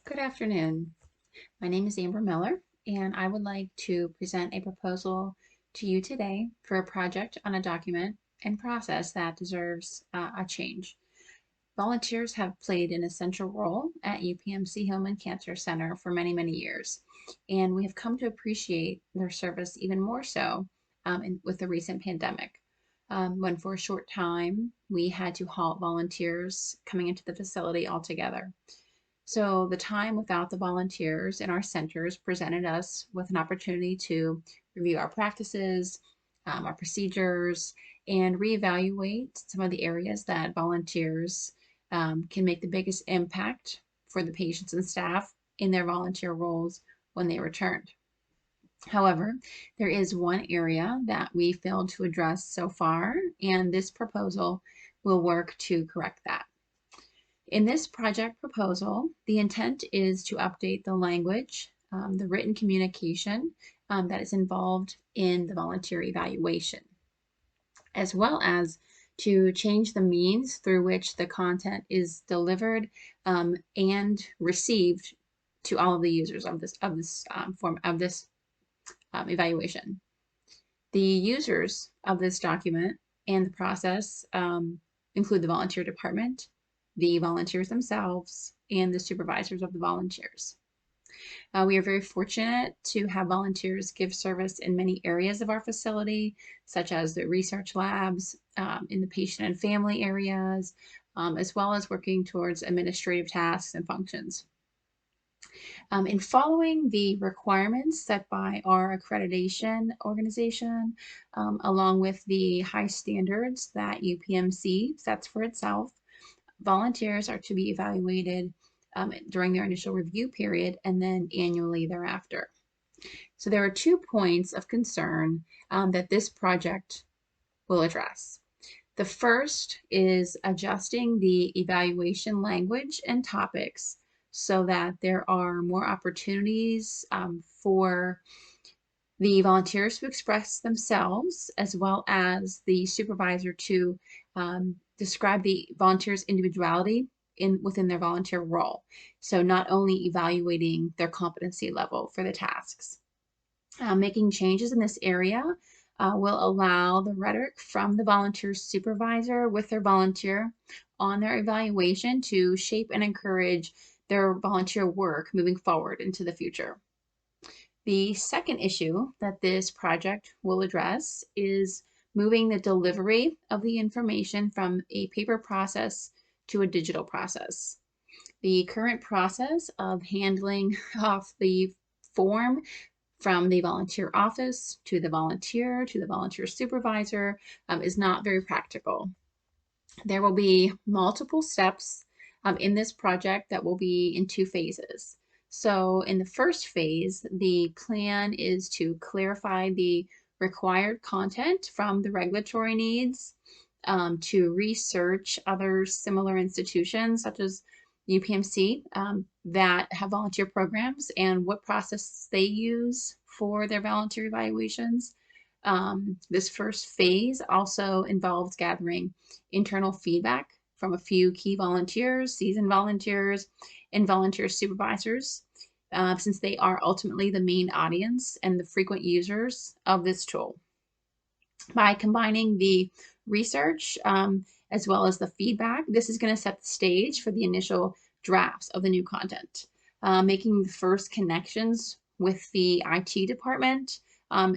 Good afternoon. My name is A.Miller, and I would like to present a proposal to you today for a project on a document and process that deserves a change. Volunteers have played an essential role at UPMC Hillman Cancer Center for many, many years, and we have come to appreciate their service even more so with the recent pandemic. When for a short time we had to halt volunteers coming into the facility altogether. So the time without the volunteers in our centers presented us with an opportunity to review our practices, our procedures, and reevaluate some of the areas that volunteers can make the biggest impact for the patients and staff in their volunteer roles when they returned. However, there is one area that we failed to address so far, and this proposal will work to correct that. In this project proposal, the intent is to update the language, the written communication that is involved in the volunteer evaluation, as well as to change the means through which the content is delivered and received to all of the users of this evaluation. The users of this document and the process include the volunteer department, the volunteers themselves, and the supervisors of the volunteers. We are very fortunate to have volunteers give service in many areas of our facility, such as the research labs, in the patient and family areas, as well as working towards administrative tasks and functions. In following the requirements set by our accreditation organization, along with the high standards that UPMC sets for itself, volunteers are to be evaluated during their initial review period and then annually thereafter. So there are 2 points of concern that this project will address. The first is adjusting the evaluation language and topics so that there are more opportunities for the volunteers to express themselves, as well as the supervisor to describe the volunteer's individuality within their volunteer role. So not only evaluating their competency level for the tasks. Making changes in this area will allow the rhetoric from the volunteer supervisor with their volunteer on their evaluation to shape and encourage their volunteer work moving forward into the future. The second issue that this project will address is moving the delivery of the information from a paper process to a digital process. The current process of handling off the form from the volunteer office to the volunteer supervisor is not very practical. There will be multiple steps in this project that will be in 2 phases. So in the first phase, the plan is to clarify the required content from the regulatory needs, to research other similar institutions such as UPMC that have volunteer programs and what process they use for their volunteer evaluations. This first phase also involves gathering internal feedback from a few key volunteers, seasoned volunteers, and volunteer supervisors, since they are ultimately the main audience and the frequent users of this tool. By combining the research as well as the feedback, this is going to set the stage for the initial drafts of the new content. Making the first connections with the IT department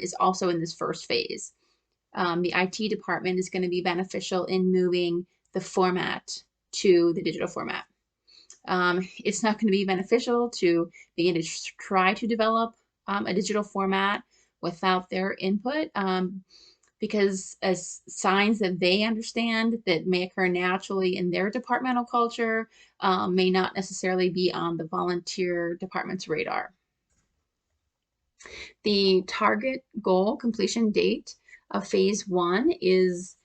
is also in this first phase. The IT department is going to be beneficial in moving the format to the digital format. It's not going to be beneficial to begin to try to develop a digital format without their input, because as signs that they understand that may occur naturally in their departmental culture may not necessarily be on the volunteer department's radar. The target goal completion date of phase 1 is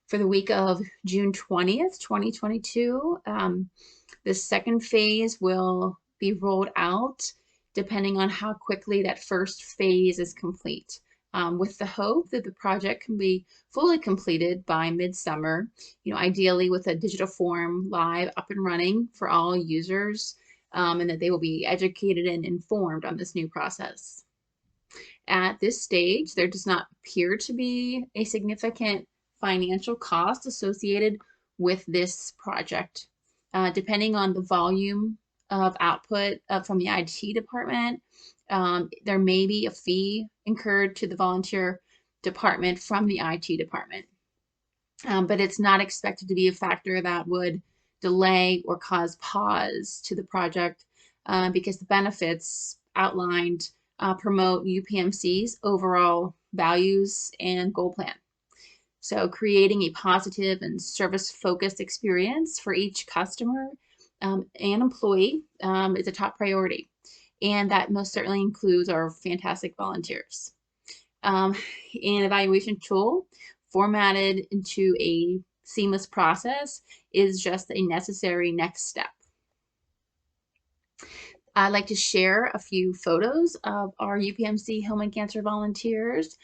for the week of June 20th, 2022. The second phase will be rolled out depending on how quickly that first phase is complete, with the hope that the project can be fully completed by midsummer, ideally with a digital form live up and running for all users and that they will be educated and informed on this new process. At this stage, there does not appear to be a significant financial cost associated with this project. Depending on the volume of output from the IT department, there may be a fee incurred to the volunteer department from the IT department. But it's not expected to be a factor that would delay or cause pause to the project because the benefits outlined promote UPMC's overall values and goal plan. So creating a positive and service-focused experience for each customer and employee is a top priority. And that most certainly includes our fantastic volunteers. An evaluation tool formatted into a seamless process is just a necessary next step. I'd like to share a few photos of our UPMC Home and Cancer volunteers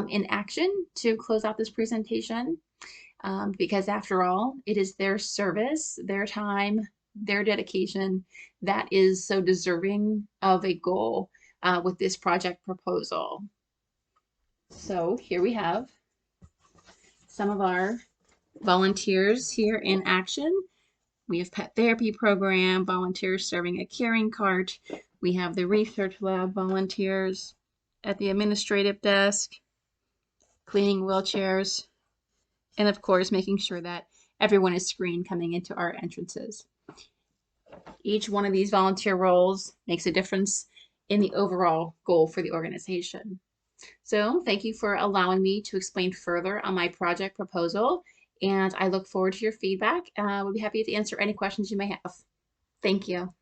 in action to close out this presentation, because after all, it is their service, their time, their dedication that is so deserving of a goal with this project proposal. So here we have some of our volunteers here in action. We have pet therapy program, volunteers serving a caring cart. We have the research lab volunteers at the administrative desk, cleaning wheelchairs, and of course, making sure that everyone is screened coming into our entrances. Each one of these volunteer roles makes a difference in the overall goal for the organization. So thank you for allowing me to explain further on my project proposal, and I look forward to your feedback. We'll be happy to answer any questions you may have. Thank you.